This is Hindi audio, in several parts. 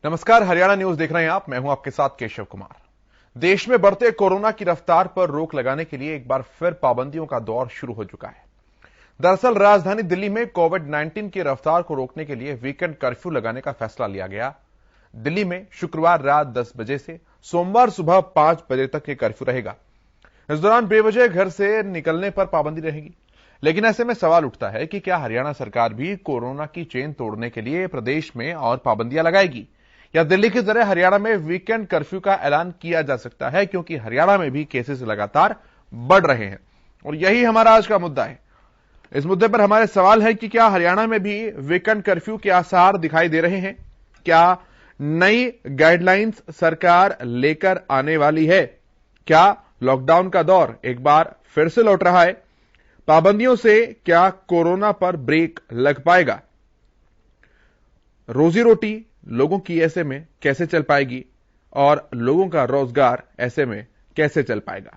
नमस्कार, हरियाणा न्यूज देख रहे हैं आप। मैं हूं आपके साथ केशव कुमार। देश में बढ़ते कोरोना की रफ्तार पर रोक लगाने के लिए एक बार फिर पाबंदियों का दौर शुरू हो चुका है। दरअसल राजधानी दिल्ली में कोविड-19 की रफ्तार को रोकने के लिए वीकेंड कर्फ्यू लगाने का फैसला लिया गया। दिल्ली में शुक्रवार रात 10 बजे से सोमवार सुबह 5 बजे तक ये कर्फ्यू रहेगा। इस दौरान बेवजह घर से निकलने पर पाबंदी रहेगी। लेकिन ऐसे में सवाल उठता है कि क्या हरियाणा सरकार भी कोरोना की चेन तोड़ने के लिए प्रदेश में और पाबंदियां लगाएगी, या दिल्ली की तरह हरियाणा में वीकेंड कर्फ्यू का ऐलान किया जा सकता है, क्योंकि हरियाणा में भी केसेस लगातार बढ़ रहे हैं। और यही हमारा आज का मुद्दा है। इस मुद्दे पर हमारे सवाल है कि क्या हरियाणा में भी वीकेंड कर्फ्यू के आसार दिखाई दे रहे हैं? क्या नई गाइडलाइंस सरकार लेकर आने वाली है? क्या लॉकडाउन का दौर एक बार फिर से लौट रहा है? पाबंदियों से क्या कोरोना पर ब्रेक लग पाएगा? रोजी रोटी लोगों की ऐसे में कैसे चल पाएगी और लोगों का रोजगार ऐसे में कैसे चल पाएगा?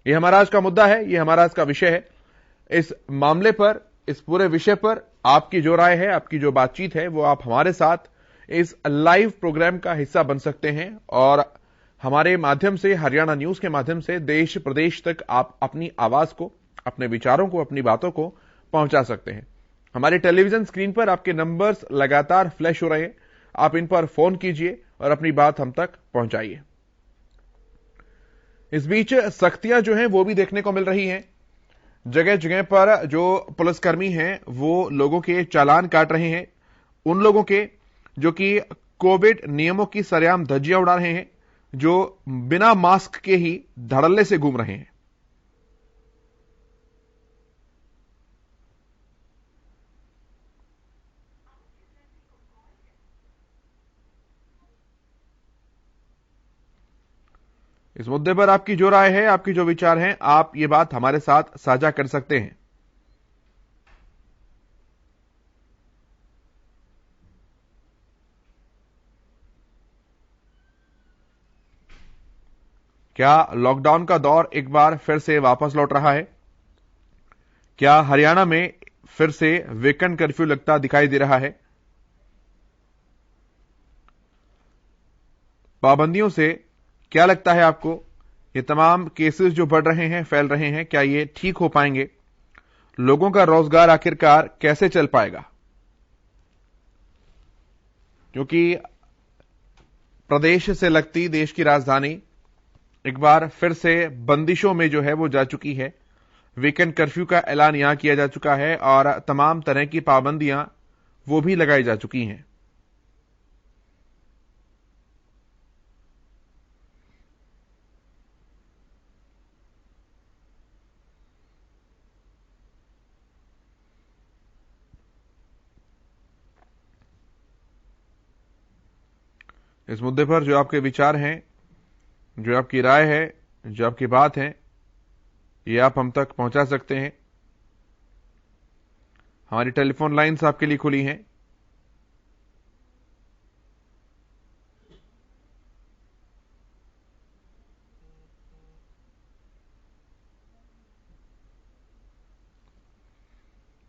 यह हमारा आज का मुद्दा है, यह हमारा आज का विषय है। इस मामले पर, इस पूरे विषय पर आपकी जो राय है, आपकी जो बातचीत है, वो आप हमारे साथ इस लाइव प्रोग्राम का हिस्सा बन सकते हैं और हमारे माध्यम से, हरियाणा न्यूज के माध्यम से देश प्रदेश तक आप अपनी आवाज को, अपने विचारों को, अपनी बातों को पहुंचा सकते हैं। हमारे टेलीविजन स्क्रीन पर आपके नंबर्स लगातार फ्लैश हो रहे हैं। आप इन पर फोन कीजिए और अपनी बात हम तक पहुंचाइए। इस बीच सख्तियां जो हैं वो भी देखने को मिल रही हैं। जगह जगह पर जो पुलिसकर्मी हैं वो लोगों के चालान काट रहे हैं, उन लोगों के जो कि कोविड नियमों की सरेआम धज्जियां उड़ा रहे हैं, जो बिना मास्क के ही धड़ल्ले से घूम रहे हैं। इस मुद्दे पर आपकी जो राय है, आपकी जो विचार हैं, आप ये बात हमारे साथ साझा कर सकते हैं। क्या लॉकडाउन का दौर एक बार फिर से वापस लौट रहा है? क्या हरियाणा में फिर से वीकेंड कर्फ्यू लगता दिखाई दे रहा है? पाबंदियों से क्या लगता है आपको? ये तमाम केसेस जो बढ़ रहे हैं, फैल रहे हैं, क्या ये ठीक हो पाएंगे? लोगों का रोजगार आखिरकार कैसे चल पाएगा? क्योंकि प्रदेश से लगती देश की राजधानी एक बार फिर से बंदिशों में जो है वो जा चुकी है। वीकेंड कर्फ्यू का ऐलान यहां किया जा चुका है और तमाम तरह की पाबंदियां वो भी लगाई जा चुकी हैं। इस मुद्दे पर जो आपके विचार हैं, जो आपकी राय है, जो आपकी बात है, ये आप हम तक पहुंचा सकते हैं। हमारी टेलीफोन लाइंस आपके लिए खुली हैं।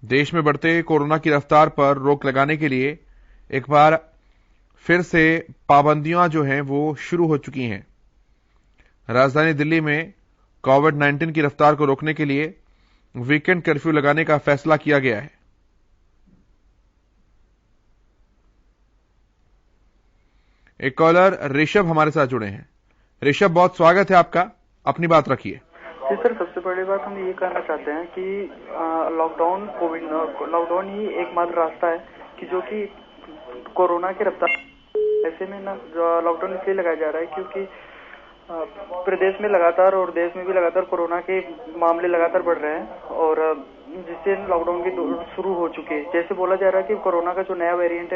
देश में बढ़ते कोरोना की रफ्तार पर रोक लगाने के लिए एक बार फिर से पाबंदियां जो हैं वो शुरू हो चुकी हैं। राजधानी दिल्ली में कोविड-19 की रफ्तार को रोकने के लिए वीकेंड कर्फ्यू लगाने का फैसला किया गया है। एक कॉलर ऋषभ हमारे साथ जुड़े हैं। ऋषभ, बहुत स्वागत है आपका, अपनी बात रखिए। जी सर, सबसे बड़ी बात हम ये कहना चाहते हैं कि लॉकडाउन ही एकमात्र रास्ता है कि जो कि कोरोना की रफ्तार, ऐसे में ना लॉकडाउन इसलिए लगाया जा रहा है क्योंकि प्रदेश में लगातार और देश में भी लगातार कोरोना के मामले लगातार बढ़ रहे हैं और जिससे लॉकडाउन की शुरू हो चुकी है। जैसे बोला जा रहा है कि कोरोना का जो नया वेरिएंट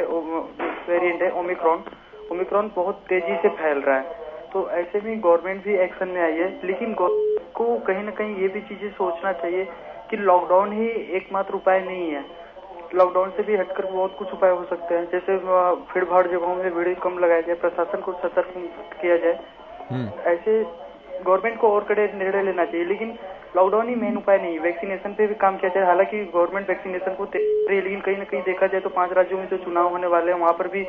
है ओमिक्रॉन बहुत तेजी से फैल रहा है। तो ऐसे में गवर्नमेंट भी एक्शन में आई है, लेकिन गवर्नमेंट को कहीं ना कहीं ये भी चीजें सोचना चाहिए कि लॉकडाउन ही एकमात्र उपाय नहीं है। लॉकडाउन से भी हटकर बहुत कुछ उपाय हो सकते हैं, जैसे भीड़ भाड़ जगहों में भीड़ कम लगाया जाए, प्रशासन को सतर्क किया जाए। ऐसे गवर्नमेंट को और कड़े निर्णय लेना चाहिए, लेकिन लॉकडाउन ही मेन उपाय नहीं, वैक्सीनेशन पे भी काम किया जाए। हालांकि गवर्नमेंट वैक्सीनेशन को दे रही है, लेकिन कहीं ना कहीं देखा जाए तो 5 राज्यों में जो चुनाव होने वाले हैं वहां पर भी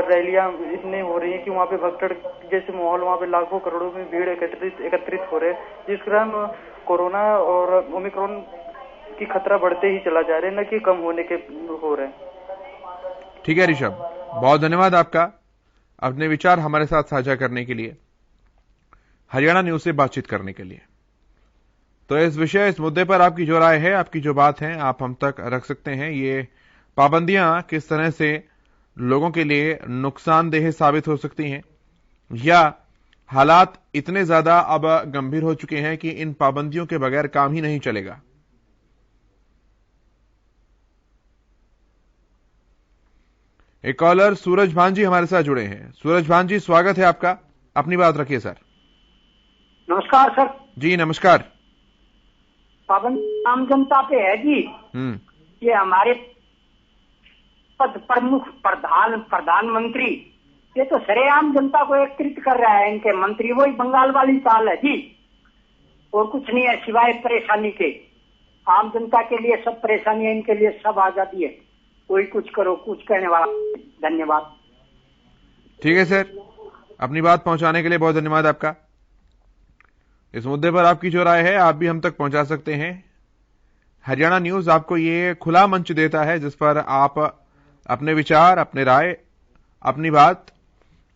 रैलियां इतने हो रही है कि वहाँ पे भगदड़ जैसे माहौल, वहाँ पे लाखों करोड़ों में भीड़ एकत्रित हो रहे हैं, जिस कारण कोरोना और ओमिक्रॉन की खतरा बढ़ते ही चला जा रहा है, न कि कम होने के हो रहे हैं। ठीक है ऋषभ, बहुत धन्यवाद आपका अपने विचार हमारे साथ साझा करने के लिए, हरियाणा न्यूज से बातचीत करने के लिए। तो इस मुद्दे पर आपकी जो राय है, आपकी जो बात है, आप हम तक रख सकते हैं। ये पाबंदियां किस तरह से लोगों के लिए नुकसानदेह साबित हो सकती हैं, या हालात इतने ज्यादा अब गंभीर हो चुके हैं कि इन पाबंदियों के बगैर काम ही नहीं चलेगा। एक कॉलर सूरज भान जी हमारे साथ जुड़े हैं। सूरज भान जी, स्वागत है आपका, अपनी बात रखिए सर। नमस्कार सर। जी नमस्कार। पाबंदी आम जनता पे है जी। ये हमारे पद प्रमुख प्रधानमंत्री ये तो सरेआम जनता को एकत्रित कर रहा है। इनके मंत्री वही बंगाल वाली चाल है जी, और कुछ नहीं है सिवाय परेशानी के। आम जनता के लिए सब परेशानियां, इनके लिए सब आजादी है। कोई कुछ करो, कुछ कहने वाला। धन्यवाद। ठीक है सर, अपनी बात पहुंचाने के लिए बहुत धन्यवाद आपका। इस मुद्दे पर आपकी जो राय है आप भी हम तक पहुंचा सकते हैं। हरियाणा न्यूज आपको ये खुला मंच देता है जिस पर आप अपने विचार, अपने राय, अपनी बात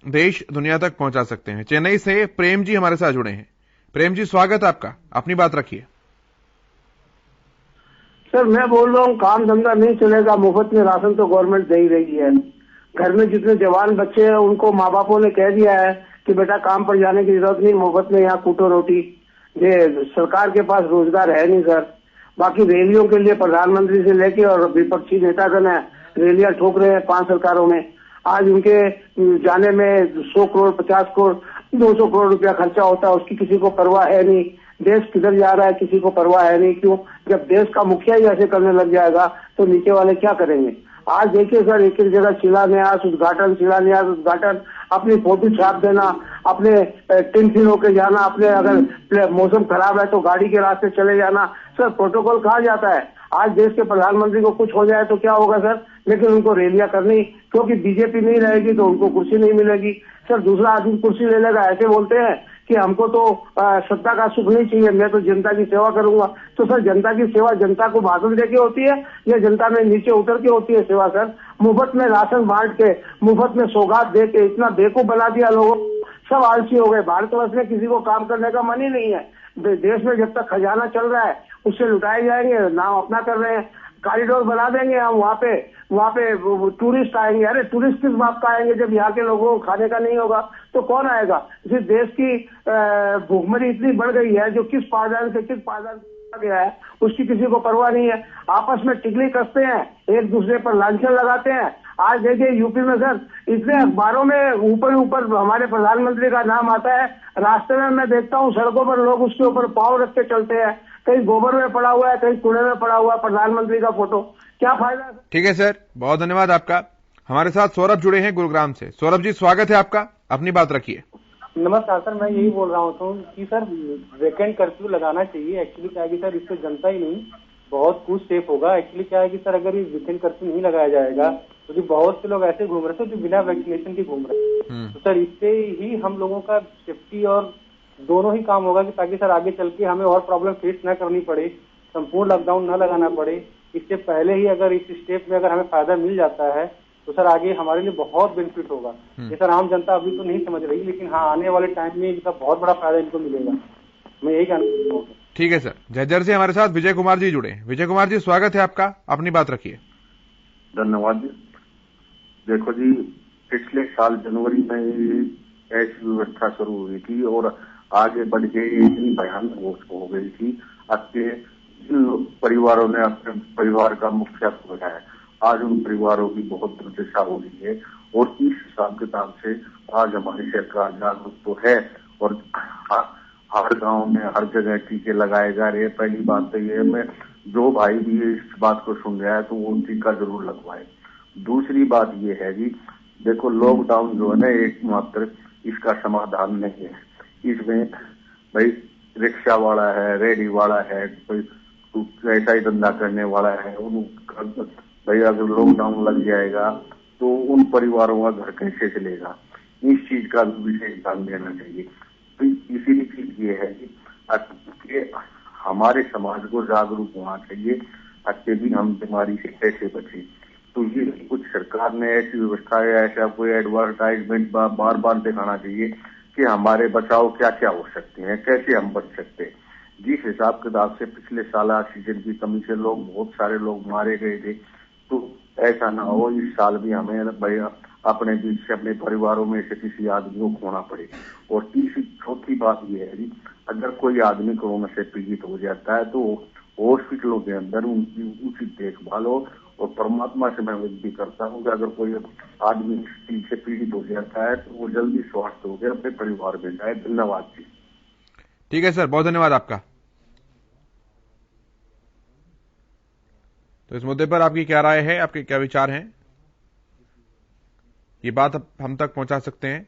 देश दुनिया तक पहुंचा सकते हैं। चेन्नई से प्रेम जी हमारे साथ जुड़े हैं। प्रेम जी, स्वागत है आपका, अपनी बात रखिए। सर मैं बोल रहा हूँ काम धंधा नहीं चलेगा, मुफ्त में राशन तो गवर्नमेंट दे ही रही है। घर में जितने जवान बच्चे हैं उनको माँ बापों ने कह दिया है कि बेटा काम पर जाने की जरूरत नहीं, मुफ्त में यहाँ कूटो रोटी। ये सरकार के पास रोजगार है नहीं सर। बाकी रैलियों के लिए प्रधानमंत्री से लेके और विपक्षी नेतागण है रैलियां ठोक रहे हैं 5 सरकारों में। आज उनके जाने में 100 करोड़ 50 करोड़ 200 करोड़ रुपया खर्चा होता है, उसकी किसी को परवाह है नहीं। देश किधर जा रहा है किसी को परवाह है नहीं। क्यों? जब देश का मुखिया ही ऐसे करने लग जाएगा तो नीचे वाले क्या करेंगे? आज देखिए सर, एक एक जगह शिलान्यास उद्घाटन, अपनी फोटो छाप देना, अपने टिफिन होके जाना, अपने अगर मौसम खराब है तो गाड़ी के रास्ते चले जाना। सर प्रोटोकॉल कहाँ जाता है? आज देश के प्रधानमंत्री को कुछ हो जाए तो क्या होगा सर? लेकिन उनको रैलियां करनी, क्योंकि बीजेपी नहीं रहेगी तो उनको कुर्सी नहीं मिलेगी। सर दूसरा आदमी कुर्सी ले लेगा, ऐसे बोलते हैं कि हमको तो सत्ता का सुख नहीं चाहिए, मैं तो जनता की सेवा करूंगा। तो सर जनता की सेवा जनता को भाषण देके होती है या जनता में नीचे उतर के होती है सेवा? सर मुफ्त में राशन बांट के, मुफ्त में सौगात दे के इतना बेवकूफ बना दिया लोगों, सब आलसी हो गए। भारतवर्ष में किसी को काम करने का मन ही नहीं है। देश में जब तक खजाना चल रहा है उससे लुटाए जाएंगे, नाम अपना कर रहे हैं। कॉरिडोर बना देंगे हम, वहाँ पे टूरिस्ट आएंगे। अरे टूरिस्ट किस बात का आएंगे जब यहाँ के लोगों को खाने का नहीं होगा तो कौन आएगा? जिस देश की भूखमरी इतनी बढ़ गई है, जो किस पायदान से किस पायदान गया है उसकी किसी को परवाह नहीं है। आपस में टिकली कसते हैं, एक दूसरे पर लांछन लगाते हैं। आज देखिए यूपी में सर इतने अखबारों में ऊपर हमारे प्रधानमंत्री का नाम आता है, रास्ते में मैं देखता हूँ सड़कों पर लोग उसके ऊपर पाँव रख के चलते हैं। कहीं गोबर में पड़ा हुआ है, कहीं कूड़े में पड़ा हुआ है प्रधानमंत्री का फोटो। क्या फायदा? ठीक है सर, बहुत धन्यवाद आपका। हमारे साथ सौरभ जुड़े हैं गुरुग्राम से। सौरभ जी, स्वागत है आपका, अपनी बात रखिए। नमस्कार सर, मैं यही बोल रहा हूँ कि सर वीकेंड कर्फ्यू लगाना चाहिए। एक्चुअली क्या है कि सर इससे जनता ही नहीं बहुत कुछ सेफ होगा। एक्चुअली क्या है कि सर अगर ये वीकेंड कर्फ्यू नहीं लगाया जाएगा तो बहुत से लोग ऐसे घूम रहे थे जो बिना वैक्सीनेशन के घूम रहे हैं, तो सर इससे ही हम लोगों का सेफ्टी और दोनों ही काम होगा कि ताकि सर आगे चल के हमें और प्रॉब्लम फेस न करनी पड़े, संपूर्ण लॉकडाउन न लगाना पड़े। इससे पहले ही अगर इस स्टेप में अगर हमें फायदा मिल जाता है तो सर आगे हमारे लिए बहुत बेनिफिट होगा। ये सर आम जनता अभी तो नहीं समझ रही, लेकिन हाँ आने वाले टाइम में इनका बहुत बड़ा फायदा इनको मिलेगा। मैं यही कहना चाहता हूँ। ठीक है सर। झज्जर से हमारे साथ विजय कुमार जी जुड़े। विजय कुमार जी, स्वागत है आपका, अपनी बात रखिए। धन्यवाद जी। देखो जी, पिछले साल जनवरी में ऐसी व्यवस्था शुरू हुई थी और आगे बढ़ के इतनी भयानक हो गई थी। आपके जिन परिवारों ने अपने परिवार का मुखिया खोजा है, आज उन परिवारों की बहुत दुर्दशा हो रही है। और इस हिसाब किताब से आज हमारी सरकार जागरूक तो है और हर गांव में हर जगह टीके लगाए जा रहे हैं। पहली बात तो ये है, मैं जो भाई भी इस बात को सुन रहा है तो वो टीका जरूर लगवाए। दूसरी बात ये है जी, देखो लॉकडाउन जो है ना एकमात्र इसका समाधान नहीं है। इसमें भाई रिक्शा वाला है, रेडी वाला है, कोई ऐसा ही धंधा करने वाला है, भैया अगर लॉकडाउन लग जाएगा तो उन परिवारों का घर कैसे चलेगा, इस चीज का भी विशेष ध्यान देना चाहिए। तो इसीलिए चीज ये है कि हमारे समाज को जागरूक होना चाहिए कि भी हम बीमारी से कैसे बचे। तो ये कुछ सरकार ने ऐसी व्यवस्था या ऐसा कोई एडवर्टाइजमेंट बार बार दिखाना चाहिए कि हमारे बचाव क्या क्या हो सकते हैं, कैसे हम बच सकते हैं। जिस हिसाब किताब से पिछले साल ऑक्सीजन की कमी से बहुत सारे लोग मारे गए थे, तो ऐसा ना हो इस साल भी हमें भैया अपने बीच से अपने परिवारों में से किसी आदमी को खोना पड़े। और तीसरी चौथी बात यह है कि अगर कोई आदमी कोरोना से पीड़ित हो जाता है तो हॉस्पिटलों के अंदर उनकी उचित देखभाल हो। और परमात्मा से मैं विनती करता हूँ कि अगर कोई आदमी इस चीज से पीड़ित हो जाता है तो वो जल्दी स्वस्थ होकर अपने परिवार में जाए। धन्यवाद जी। ठीक है सर, बहुत धन्यवाद आपका। तो इस मुद्दे पर आपकी क्या राय है, आपके क्या विचार हैं, ये बात हम तक पहुंचा सकते हैं।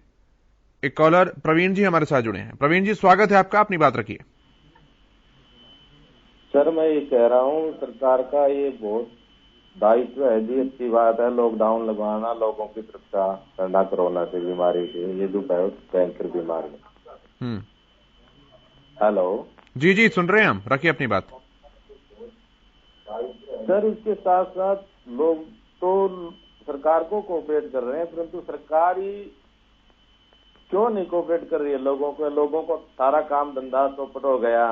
एक कॉलर प्रवीण जी हमारे साथ जुड़े हैं। प्रवीण जी, स्वागत है आपका, अपनी बात रखिए। सर मैं ये कह रहा हूँ सरकार का ये बहुत दायित्व है जी, अच्छी बात है लॉकडाउन लगवाना, लोगों की सुरक्षा करना कोरोना से बीमारी से, ये जो भयंकर बीमारी। हेलो जी जी, सुन रहे हैं हम, रखिए अपनी बात। सर इसके साथ साथ लोग तो सरकार को कोऑपरेट कर रहे हैं, परंतु सरकार ही क्यों नहीं कोऑपरेट कर रही है लोगों को सारा काम धंधा चौपट हो गया।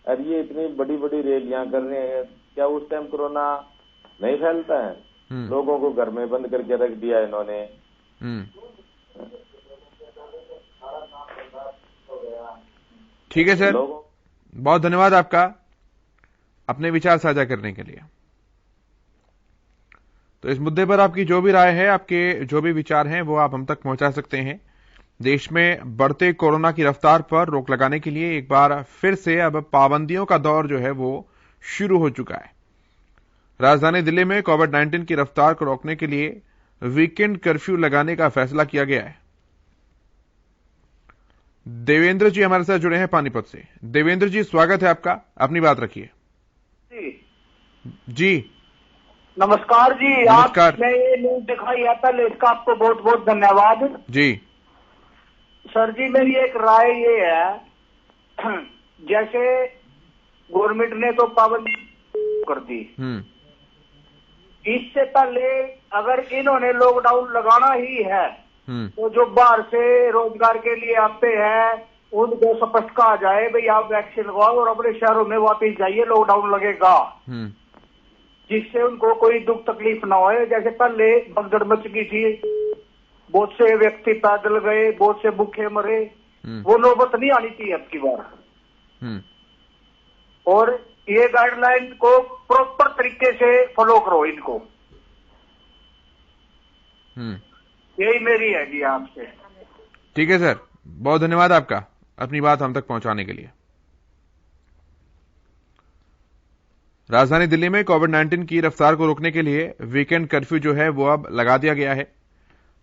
और ये इतनी बड़ी बड़ी रैलियां कर रहे हैं, क्या उस टाइम कोरोना नहीं फैलता है? लोगों को घर में बंद करके रख दिया इन्होंने। ठीक है सर, बहुत धन्यवाद आपका अपने विचार साझा करने के लिए। तो इस मुद्दे पर आपकी जो भी राय है, आपके जो भी विचार हैं, वो आप हम तक पहुंचा सकते हैं। देश में बढ़ते कोरोना की रफ्तार पर रोक लगाने के लिए एक बार फिर से अब पाबंदियों का दौर जो है वो शुरू हो चुका है। राजधानी दिल्ली में कोविड-19 की रफ्तार को रोकने के लिए वीकेंड कर्फ्यू लगाने का फैसला किया गया है। देवेंद्र जी हमारे साथ जुड़े हैं पानीपत से। देवेंद्र जी, स्वागत है आपका, अपनी बात रखिए। जी नमस्कार जी। नमस्कार। आपने ये न्यूज दिखाई है, पहले इसका आपको बहुत बहुत धन्यवाद जी। सर जी, मेरी एक राय ये है, जैसे गवर्नमेंट ने तो पाबंदी कर दी, इससे पहले अगर इन्होंने लॉकडाउन लगाना ही है तो जो बाहर से रोजगार के लिए आते हैं उनको स्पष्ट कहा जाए भाई आप वैक्सीन लगवाओ और अपने शहरों में वापस जाइए, लॉकडाउन लगेगा, जिससे उनको कोई दुख तकलीफ ना हो। जैसे पहले भगदड़ मच गई थी, बहुत से व्यक्ति पैदल गए, बहुत से भूखे मरे, वो नौबत नहीं आनी चाहिए अब की बार। और ये गाइडलाइन को प्रॉपर तरीके से फॉलो करो इनको, यही मेरी है जी आपसे। ठीक है सर, बहुत धन्यवाद आपका अपनी बात हम तक पहुंचाने के लिए। राजधानी दिल्ली में कोविड-19 की रफ्तार को रोकने के लिए वीकेंड कर्फ्यू जो है वो अब लगा दिया गया है,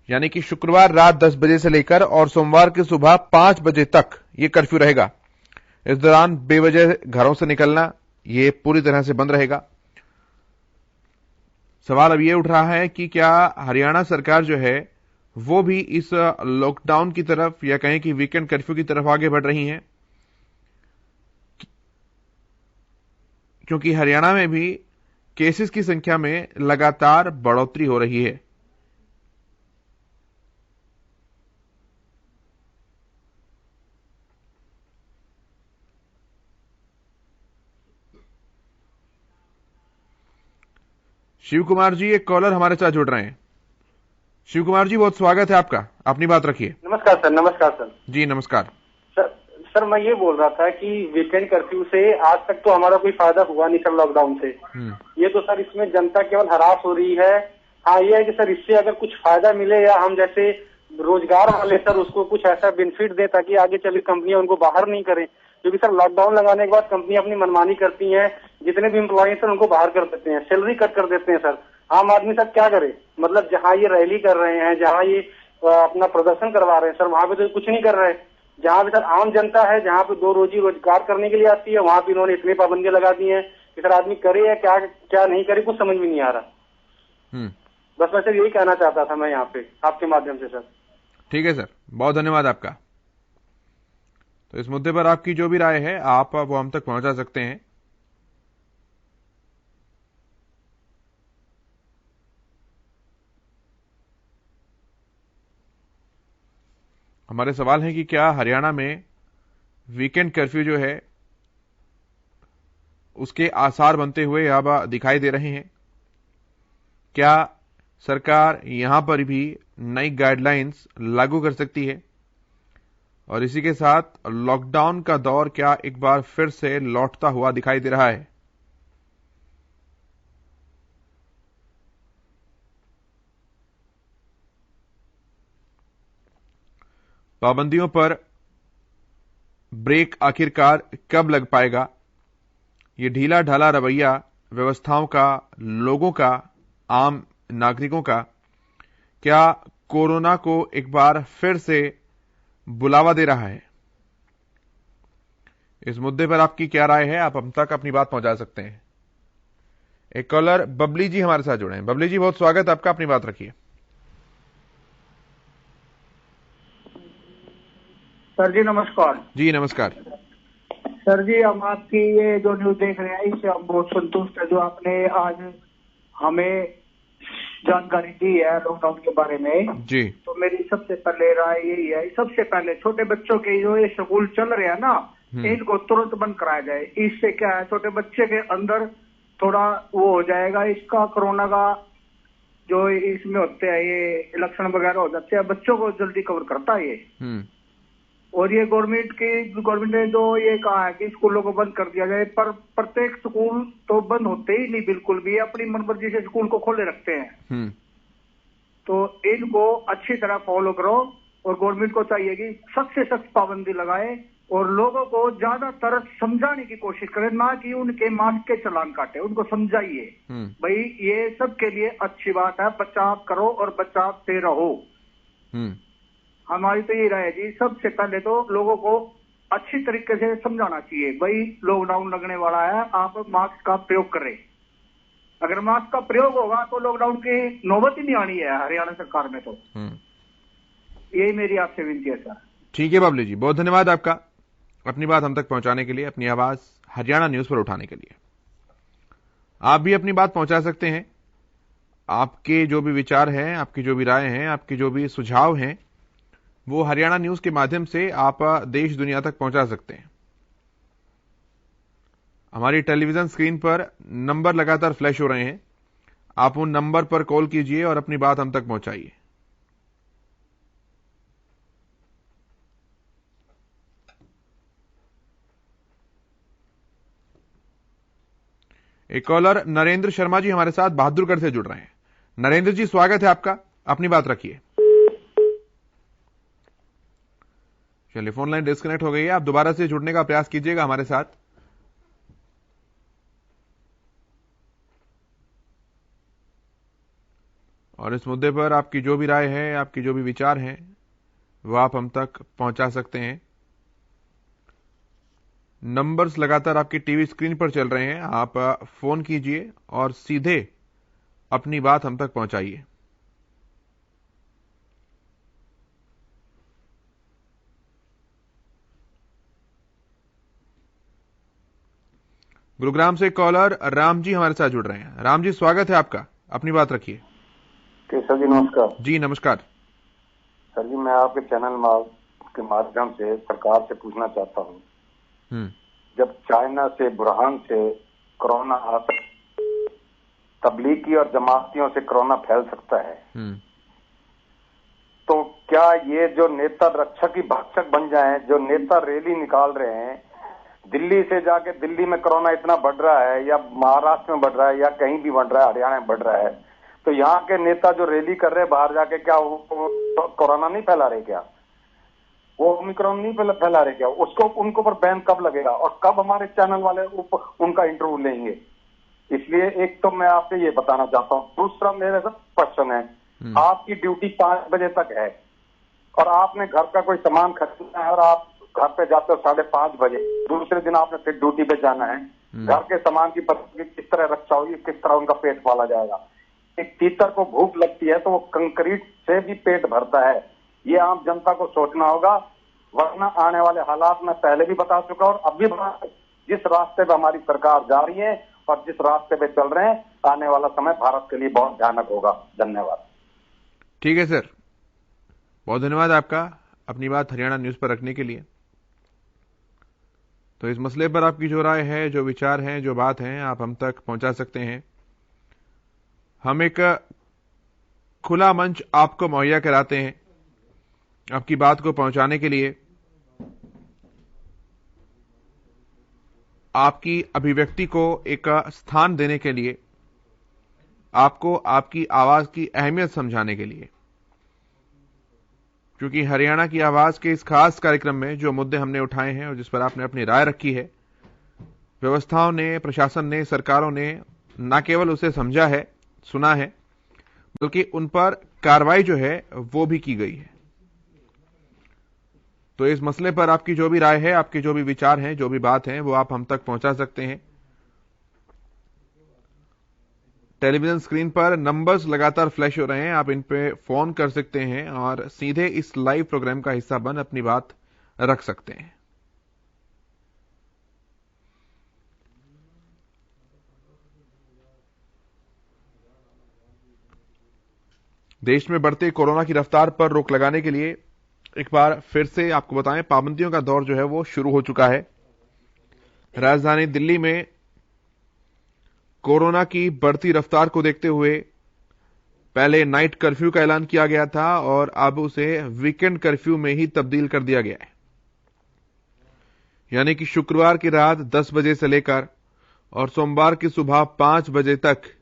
यानी कि शुक्रवार रात 10 बजे से लेकर और सोमवार की सुबह 5 बजे तक ये कर्फ्यू रहेगा। इस दौरान बेवजह घरों से निकलना ये पूरी तरह से बंद रहेगा। सवाल अब ये उठ रहा है कि क्या हरियाणा सरकार जो है वो भी इस लॉकडाउन की तरफ या कहें कि वीकेंड कर्फ्यू की तरफ आगे बढ़ रही हैं, क्योंकि हरियाणा में भी केसेस की संख्या में लगातार बढ़ोतरी हो रही है। शिव कुमार जी, एक कॉलर हमारे साथ जुड़ रहे हैं। शिव कुमार जी, बहुत स्वागत है आपका, अपनी बात रखिए। नमस्कार सर। नमस्कार सर। जी नमस्कार सर मैं ये बोल रहा था कि वीकेंड कर्फ्यू से आज तक तो हमारा कोई फायदा हुआ नहीं सर लॉकडाउन से। ये तो सर इसमें जनता केवल हरास हो रही है। हाँ ये है कि सर इससे अगर कुछ फायदा मिले या हम जैसे रोजगार वाले सर उसको कुछ ऐसा बेनिफिट दे ताकि आगे चली कंपनियां उनको बाहर नहीं करें, क्योंकि सर लॉकडाउन लगाने के बाद कंपनी अपनी मनमानी करती हैं, जितने भी एम्प्लॉय सर उनको बाहर कर देते हैं, सैलरी कट कर देते हैं सर। आम आदमी सर क्या करे, मतलब जहाँ ये रैली कर रहे हैं, जहाँ ये अपना प्रदर्शन करवा रहे हैं सर, वहां पे तो कुछ नहीं कर रहे। जहाँ पे सर आम जनता है, जहाँ पे दो रोजी रोजगार करने के लिए आती है, वहाँ पे इन्होंने इतनी पाबंदियां लगा दी हैं कि सर आदमी करे या क्या क्या नहीं करे कुछ समझ में नहीं आ रहा। बस मैं सर यही कहना चाहता था मैं यहाँ पे आपके माध्यम से सर। ठीक है सर, बहुत धन्यवाद आपका। तो इस मुद्दे पर आपकी जो भी राय है आप वो हम तक पहुंचा सकते हैं। हमारे सवाल है कि क्या हरियाणा में वीकेंड कर्फ्यू जो है उसके आसार बनते हुए अब दिखाई दे रहे हैं? क्या सरकार यहां पर भी नई गाइडलाइंस लागू कर सकती है? और इसी के साथ लॉकडाउन का दौर क्या एक बार फिर से लौटता हुआ दिखाई दे रहा है? पाबंदियों पर ब्रेक आखिरकार कब लग पाएगा? ये ढीला ढाला रवैया व्यवस्थाओं का, लोगों का, आम नागरिकों का, क्या कोरोना को एक बार फिर से बुलावा दे रहा है? इस मुद्दे पर आपकी क्या राय है? आप हम तक अपनी बात पहुंचा सकते हैं। एक कॉलर बबली जी हमारे साथ जुड़े हैं। बबली जी, बहुत स्वागत है आपका, अपनी बात रखिए। सर जी नमस्कार। जी नमस्कार सर जी, हम आपकी ये जो न्यूज देख रहे हैं इससे हम बहुत संतुष्ट है, जो आपने आज हमें जानकारी दी है लॉकडाउन के बारे में जी। तो मेरी सबसे पहले राय यही है, सबसे पहले छोटे बच्चों के जो ये स्कूल चल रहे हैं ना, इनको तुरंत बंद कराया जाए। इससे क्या है, छोटे बच्चे के अंदर थोड़ा वो हो जाएगा, इसका कोरोना का जो इसमें होते हैं ये लक्षण वगैरह हो जाते हैं, बच्चों को जल्दी कवर करता है ये। और ये गवर्नमेंट ने जो ये कहा है कि स्कूलों को बंद कर दिया जाए, पर प्रत्येक स्कूल तो बंद होते ही नहीं बिल्कुल भी, अपनी मनमर्जी से स्कूल को खोले रखते हैं। तो इनको अच्छी तरह फॉलो करो और गवर्नमेंट को चाहिए कि सख्त से सख्त पाबंदी लगाए और लोगों को ज्यादातर समझाने की कोशिश करें, ना कि उनके मास्क के चालान काटे। उनको समझाइए भाई ये सबके लिए अच्छी बात है, बचाव करो और बचावते रहो। हमारी तो ये राय है जी, सबसे पहले तो लोगों को अच्छी तरीके से समझाना चाहिए, भाई लॉकडाउन लगने वाला है, आप मास्क का प्रयोग करें। अगर मास्क का प्रयोग होगा तो लॉकडाउन की नौबत ही नहीं आनी है हरियाणा सरकार में। तो यही मेरी आपसे विनती है सर। ठीक है बबली जी, बहुत धन्यवाद आपका अपनी बात हम तक पहुंचाने के लिए, अपनी आवाज हरियाणा न्यूज पर उठाने के लिए। आप भी अपनी बात पहुंचा सकते हैं। आपके जो भी विचार हैं, आपकी जो भी राय हैं, आपके जो भी सुझाव हैं, वो हरियाणा न्यूज के माध्यम से आप देश दुनिया तक पहुंचा सकते हैं। हमारी टेलीविजन स्क्रीन पर नंबर लगातार फ्लैश हो रहे हैं, आप उन नंबर पर कॉल कीजिए और अपनी बात हम तक पहुंचाइए। एक कॉलर नरेंद्र शर्मा जी हमारे साथ बहादुरगढ़ से जुड़ रहे हैं। नरेंद्र जी, स्वागत है आपका, अपनी बात रखिए। चलिए, फोन लाइन डिस्कनेक्ट हो गई है, आप दोबारा से जुड़ने का प्रयास कीजिएगा हमारे साथ। और इस मुद्दे पर आपकी जो भी राय है, आपकी जो भी विचार हैं, वो आप हम तक पहुंचा सकते हैं। नंबर्स लगातार आपकी टीवी स्क्रीन पर चल रहे हैं, आप फोन कीजिए और सीधे अपनी बात हम तक पहुंचाइए। गुरुग्राम से कॉलर राम जी हमारे साथ जुड़ रहे हैं। राम जी, स्वागत है आपका, अपनी बात रखिए। सर जी नमस्कार। जी नमस्कार सर जी, मैं आपके चैनल के माध्यम से सरकार से पूछना चाहता हूँ, जब चाइना से, बुरहान से कोरोना आ सकता, तबलीगी और जमातियों से कोरोना फैल सकता है, तो क्या ये जो नेता रक्षक ही भक्षक बन जाएं, जो नेता रैली निकाल रहे हैं, दिल्ली से जाके, दिल्ली में कोरोना इतना बढ़ रहा है या महाराष्ट्र में बढ़ रहा है या कहीं भी बढ़ रहा है, हरियाणा में बढ़ रहा है, तो यहाँ के नेता जो रैली कर रहे हैं बाहर जाके, क्या वो कोरोना नहीं फैला रहे? क्या वो ओमिक्रॉन नहीं फैला रहे? क्या उसको, उनको पर बैन कब लगेगा और कब हमारे चैनल वाले उनका इंटरव्यू लेंगे? इसलिए एक तो मैं आपसे ये बताना चाहता हूँ। दूसरा मेरा सब क्वेश्चन है, आपकी ड्यूटी 5 बजे तक है और आपने घर का कोई सामान खरीदना है और आप घर पे जाते हो 5:30 बजे, दूसरे दिन आपने फिर ड्यूटी पे जाना है, घर के सामान की किस तरह रक्षा होगी, किस तरह उनका पेट पाला जाएगा। एक तीतर को भूख लगती है तो वो कंक्रीट से भी पेट भरता है, ये आम जनता को सोचना होगा, वरना आने वाले हालात मैं पहले भी बता चुका और अब भी जिस रास्ते पे हमारी सरकार जा रही है और जिस रास्ते पे चल रहे हैं, आने वाला समय भारत के लिए बहुत भयानक होगा। धन्यवाद। ठीक है सर, बहुत धन्यवाद आपका अपनी बात हरियाणा न्यूज पर रखने के लिए। तो इस मसले पर आपकी जो राय है, जो विचार हैं, जो बात है, आप हम तक पहुंचा सकते हैं। हम एक खुला मंच आपको मुहैया कराते हैं आपकी बात को पहुंचाने के लिए, आपकी अभिव्यक्ति को एक स्थान देने के लिए, आपको आपकी आवाज की अहमियत समझाने के लिए। क्योंकि हरियाणा की आवाज के इस खास कार्यक्रम में जो मुद्दे हमने उठाए हैं और जिस पर आपने अपनी राय रखी है, व्यवस्थाओं ने, प्रशासन ने, सरकारों ने न केवल उसे समझा है, सुना है, बल्कि उन पर कार्रवाई जो है वो भी की गई है। तो इस मसले पर आपकी जो भी राय है, आपके जो भी विचार हैं, जो भी बात है, वो आप हम तक पहुंचा सकते हैं। टेलीविजन स्क्रीन पर नंबर्स लगातार फ्लैश हो रहे हैं, आप इन पे फोन कर सकते हैं और सीधे इस लाइव प्रोग्राम का हिस्सा बन अपनी बात रख सकते हैं। देश में बढ़ते कोरोना की रफ्तार पर रोक लगाने के लिए एक बार फिर से आपको बताएं, पाबंदियों का दौर जो है वो शुरू हो चुका है। राजधानी दिल्ली में कोरोना की बढ़ती रफ्तार को देखते हुए पहले नाइट कर्फ्यू का ऐलान किया गया था और अब उसे वीकेंड कर्फ्यू में ही तब्दील कर दिया गया है। यानी कि शुक्रवार की रात 10 बजे से लेकर और सोमवार की सुबह 5 बजे तक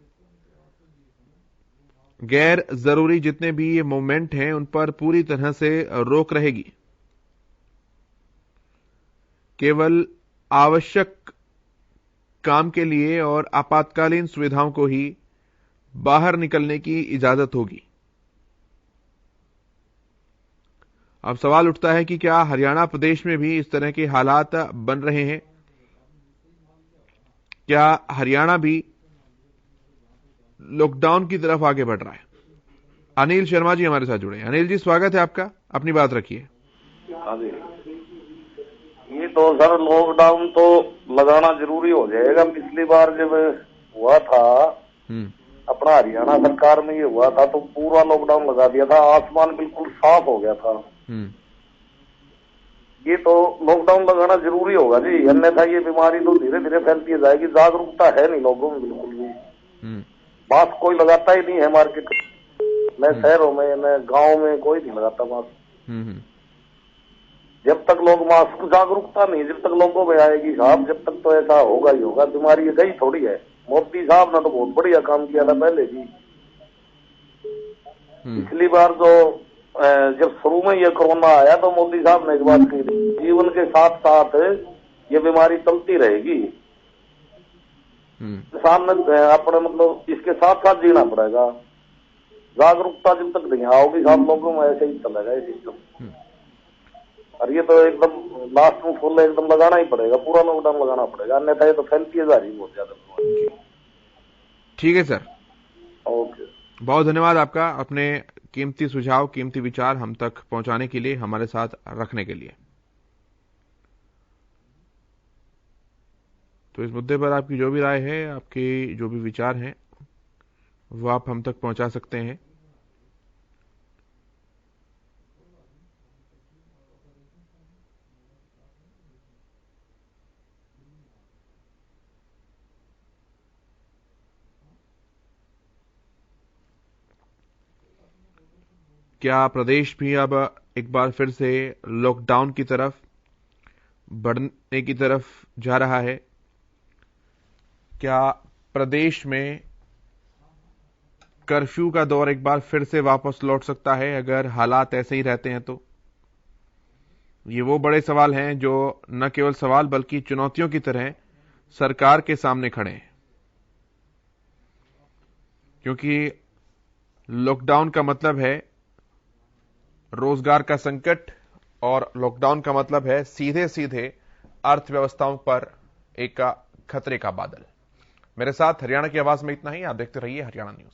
गैर जरूरी जितने भी ये मूवमेंट हैं उन पर पूरी तरह से रोक रहेगी। केवल आवश्यक काम के लिए और आपातकालीन सुविधाओं को ही बाहर निकलने की इजाजत होगी। अब सवाल उठता है कि क्या हरियाणा प्रदेश में भी इस तरह के हालात बन रहे हैं? क्या हरियाणा भी लॉकडाउन की तरफ आगे बढ़ रहा है? अनिल शर्मा जी हमारे साथ जुड़े। अनिल जी, स्वागत है आपका, अपनी बात रखिए। हाँ जी, ये तो सर लॉकडाउन तो लगाना जरूरी हो जाएगा। पिछली बार जब हुआ था अपना हरियाणा सरकार में ये हुआ था तो पूरा लॉकडाउन लगा दिया था, आसमान बिल्कुल साफ हो गया था। ये तो लॉकडाउन लगाना जरूरी होगा जी, अन्यथा ये बीमारी तो धीरे धीरे फैलती जाएगी। जागरूकता है नहीं लोगों में बिल्कुल भी। मास्क कोई लगाता ही नहीं है मार्केट में, शहरों में, न गाँव में कोई नहीं लगाता मास्क। जब तक लोग मास्क जागरूकता नहीं, जब तक लोगों में आएगी साहब, जब तक तो ऐसा होगा ही होगा। बीमारी गई थोड़ी है। मोदी साहब ने तो बहुत बढ़िया काम किया था पहले भी। पिछली बार जो जब शुरू में ये कोरोना आया तो मोदी साहब ने एक बात कही थी, जीवन के साथ साथ ये बीमारी चलती रहेगी। इंसान ने अपने मतलब इसके साथ साथ जीना पड़ेगा। जागरूकता जब तक नहीं आओगी साहब, लोगों में ऐसे ही चलेगा ये सिस्टम। और ये तो एकदम लास्ट में फुल एकदम लगाना ही पड़ेगा, पूरा लॉकडाउन लगाना पड़ेगा, अन्यथा ये तो फैलती जा रही है बहुत ज्यादा। ठीक है सर, ओके, बहुत धन्यवाद आपका अपने कीमती सुझाव, कीमती विचार हम तक पहुंचाने के लिए, हमारे साथ रखने के लिए। तो इस मुद्दे पर आपकी जो भी राय है, आपके जो भी विचार हैं, वो आप हम तक पहुंचा सकते हैं। क्या प्रदेश भी अब एक बार फिर से लॉकडाउन की तरफ बढ़ने की तरफ जा रहा है? क्या प्रदेश में कर्फ्यू का दौर एक बार फिर से वापस लौट सकता है अगर हालात ऐसे ही रहते हैं तो? ये वो बड़े सवाल हैं जो न केवल सवाल बल्कि चुनौतियों की तरह सरकार के सामने खड़े हैं। क्योंकि लॉकडाउन का मतलब है रोजगार का संकट और लॉकडाउन का मतलब है सीधे सीधे अर्थव्यवस्थाओं पर एक खतरे का बादल। मेरे साथ हरियाणा की आवाज में इतना ही। आप देखते रहिए हरियाणा न्यूज।